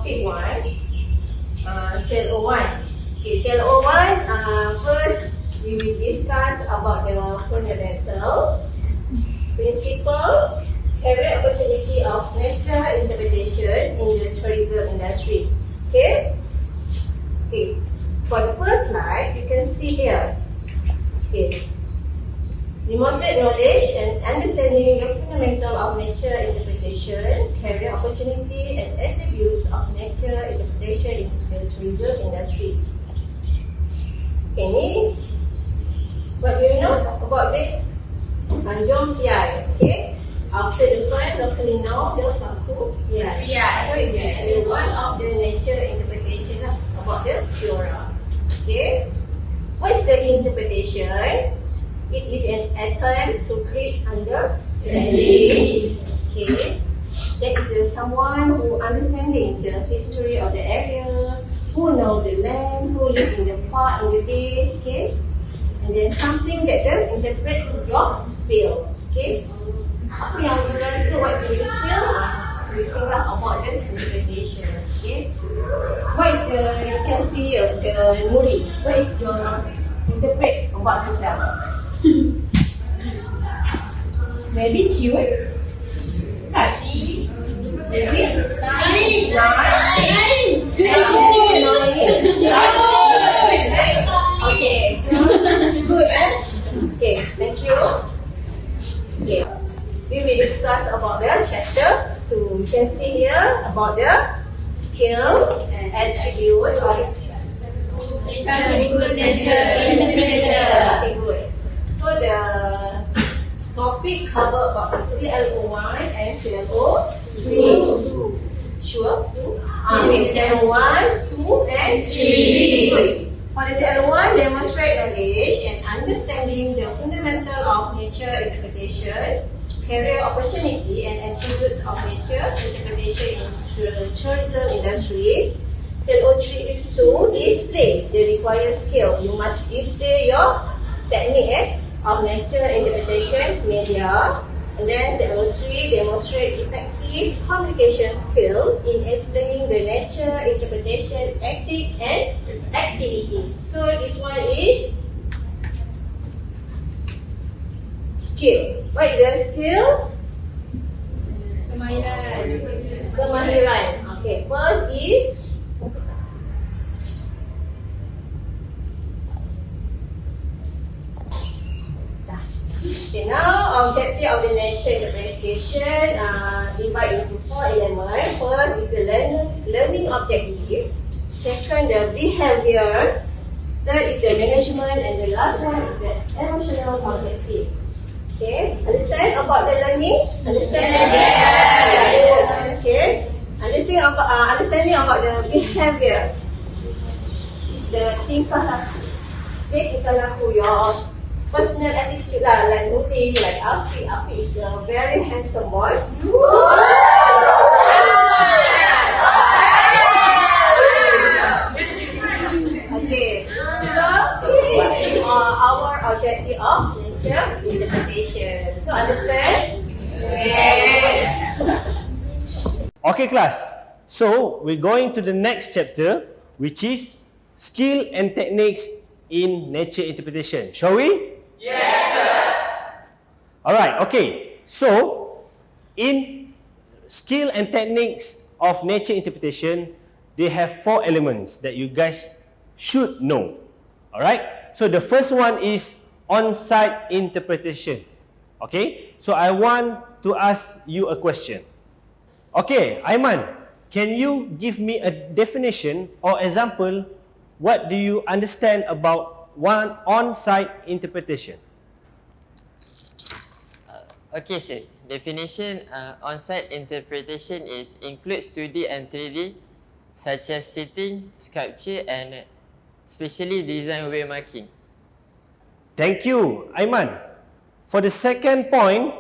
topic 1, cell O1. Okay, cell O1, first we will discuss about the fundamentals, principle, career opportunity of nature interpretation in the tourism industry. Okay? Okay. For the first slide, you can see here. Okay. Demonstrate knowledge and understanding the fundamental of nature interpretation, career opportunity and attributes of nature interpretation in the tourism industry. Okay, ni what do you know about this? Jom PI, okay? After the first locally known, the Paku PI. So it is one of the nature interpretation about the flora. Okay? What is the interpretation? It is an attempt to create understanding. Okay? That is someone who understanding the history of the area, who know the land, who live in the park in the day, okay? And then something that they interpret your feel, okay? Apa yang you rasa, what do you feel? You think about this interpretation, okay? What is the, you can see the Nuri, what is your interpret about yourself? Maybe cute, happy, maybe nice. Okay, so good, Okay, thank you. Okay, we will discuss about the chapter 2. You can see here about the skill and attribute of good nature interpreter. Okay, good. So the topic cover about the CLO1 and CLO3. Sure? Okay, CLO1, 2 and 3. Good. For the CLO1, demonstrate knowledge and understanding the fundamental of nature interpretation, career opportunity and attributes of nature interpretation in the tourism industry. CLO3 to display the required skill. You must display your technique of nature interpretation media. And then CLO3 demonstrate effective communication skill in explaining the nature interpretation tactic and activity. So this one is skill. What is the skill? Kemahiran. Okay, first is okay, now objective of the nature interpretation divided into 4 elements. First is the learning objective. Second, the behavior. Third is the management, and the last one is the emotional objective. Okay, understand about the learning? Understand? Yes. Okay. Understanding about the behavior. Is the tingkah laku. Okay, tingkah laku your personal attitude lah, like Nuri, like Afi. Afi is a very handsome boy. Okay, so this is our objective of nature interpretation. So understand? Yes. Okay class, so we're going to the next chapter, which is skill and techniques in nature interpretation. Shall we? Yes, sir. Alright, okay. So, in skill and techniques of nature interpretation, they have 4 elements that you guys should know. Alright? So, the first one is on-site interpretation. Okay? So, I want to ask you a question. Okay, Aiman, can you give me a definition or example? What do you understand about one on-site interpretation? Okay, sir. Definition on-site interpretation is includes 2D and 3D such as setting, sculpture and specially design waymarking. Thank you, Aiman. For the second point,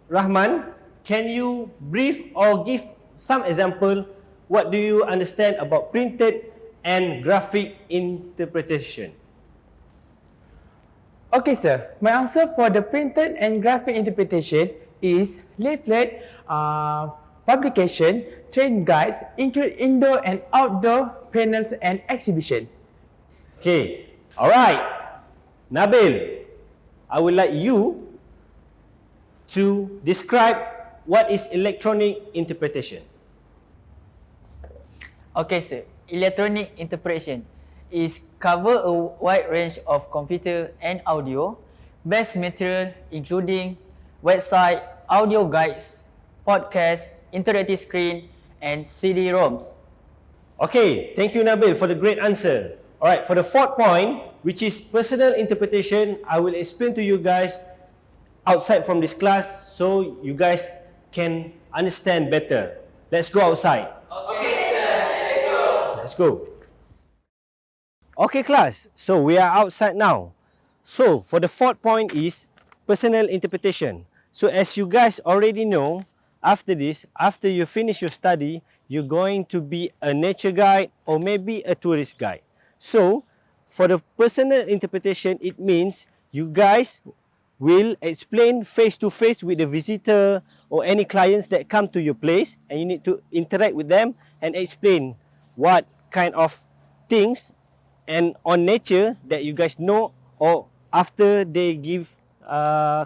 Rahman, can you brief or give some example? What do you understand about printed and graphic interpretation? Okay, sir. My answer for the printed and graphic interpretation is leaflet, Publication, training guides include indoor and outdoor panels and exhibition. Okay, alright. Nabil, I would like you to describe what is electronic interpretation. Okay, sir. Electronic interpretation is cover a wide range of computer and audio based material including website, audio guides, podcasts, interactive screen, and CD-ROMs. Okay, thank you Nabil for the great answer. Alright, for the fourth point, which is personal interpretation, I will explain to you guys outside from this class so you guys can understand better. Let's go outside. Okay, sir. Let's go. Let's go. Okay class, so we are outside now. So for the fourth point is personal interpretation. So as you guys already know, after this, after you finish your study, you're going to be a nature guide or maybe a tourist guide. So for the personal interpretation, it means you guys will explain face to face with the visitor or any clients that come to your place, and you need to interact with them and explain what kind of things and on nature that you guys know, or after they give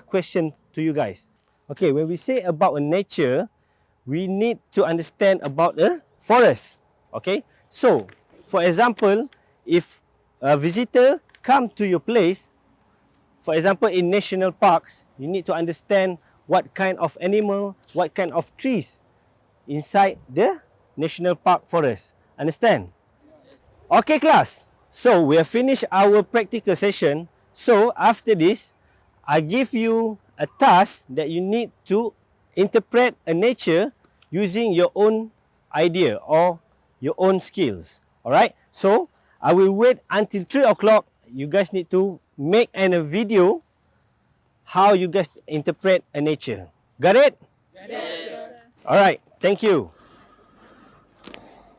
question to you guys. Okay, when we say about a nature, we need to understand about a forest. Okay, so for example, if a visitor come to your place, for example in national parks, you need to understand what kind of animal, what kind of trees inside the national park forest. Understand? Okay class, so we have finished our practical session. So after this, I give you a task that you need to interpret a nature using your own idea or your own skills. Alright, so I will wait until 3 o'clock. You guys need to make a video how you guys interpret a nature. Got it? Got it. Alright, thank you.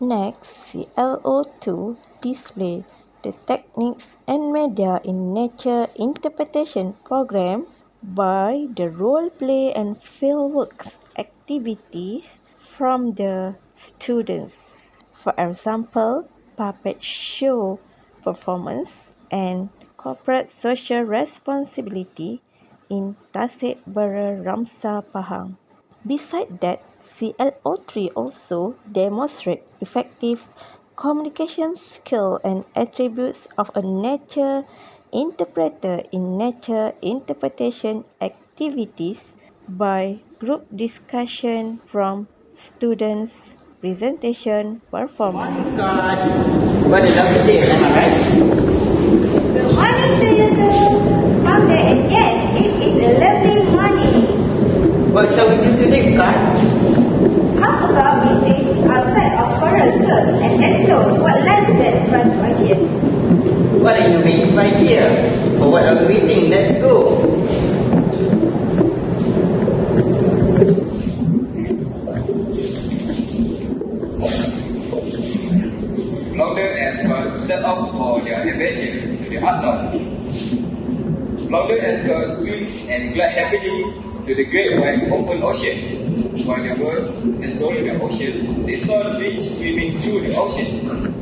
Next, CLO2 display the techniques and media in nature interpretation program by the role play and fieldworks activities from the students. For example, puppet show performance and corporate social responsibility in Tasik Bera Ramsar Pahang. Besides that, CLO3 also demonstrate effective communication skill and attributes of a nature interpreter in nature interpretation activities by group discussion from students' presentation performance. What a lovely day, am I right? Good morning to you too. Come there and yes, it is a lovely morning. What shall we do today, Scott? How about we sit outside of Coral Cove and explore what lies there across the ocean? What an innovative idea! For what are we waiting? Let's go! Flounder and Scott set off for their adventure to the unknown. Flounder and Scott swim and glide happily to the great wide open ocean. While they were exploring the ocean, they saw the fish swimming through the ocean.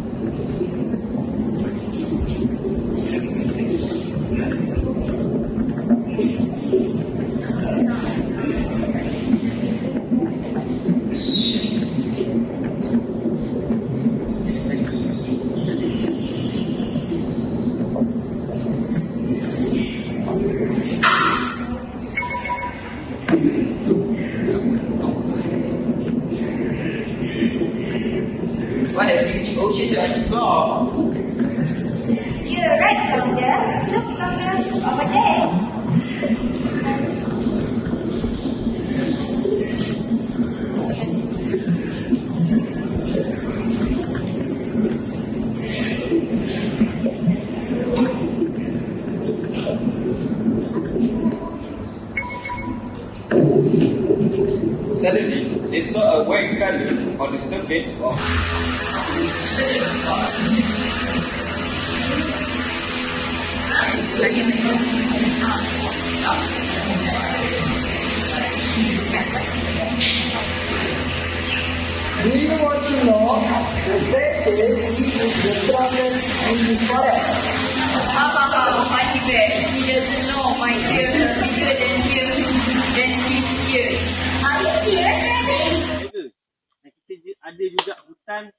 What a huge ocean to explore! You're right, Flounder. Look, Flounder, over there. Suddenly, they saw a white color on the surface of Do you want to know the places which is the strongest in the forest? PoliTVET. He doesn't know my ears are bigger than his ears. Are you serious, Daddy? Kita ada juga hutan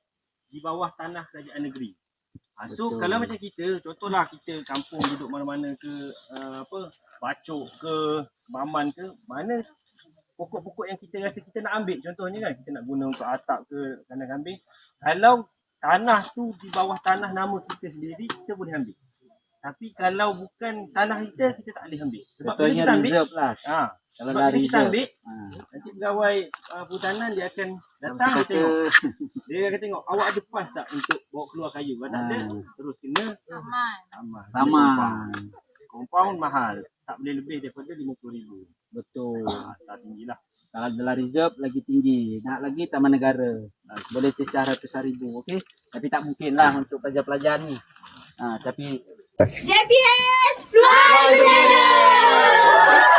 di bawah tanah kerajaan negeri. So kalau macam kita, contohlah kita kampung duduk mana-mana ke Bacok ke Baman ke, mana pokok-pokok yang kita rasa kita nak ambil, contohnya kan kita nak guna untuk atap ke kandang kambing, kalau tanah tu di bawah tanah nama kita sendiri, kita boleh ambil. Tapi kalau bukan tanah kita, kita tak boleh ambil. Sebab bila kita ambil, kalau kita ambil, nanti pegawai perhutanan dia akan datang, dia tengok. Dia akan tengok, awak ada pas tak untuk bawa keluar kayu? Kalau tak ada, terus kena saman. Compound mahal, tak boleh lebih daripada RM50,000. Betul. Tak tinggi lah. Kalau dalam reserve lagi tinggi. Nak lagi taman negara. Boleh cecah ratusan ribu. Okey. Tapi tak mungkin lah untuk pelajar-pelajar ni. Tapi ZPS, fly together!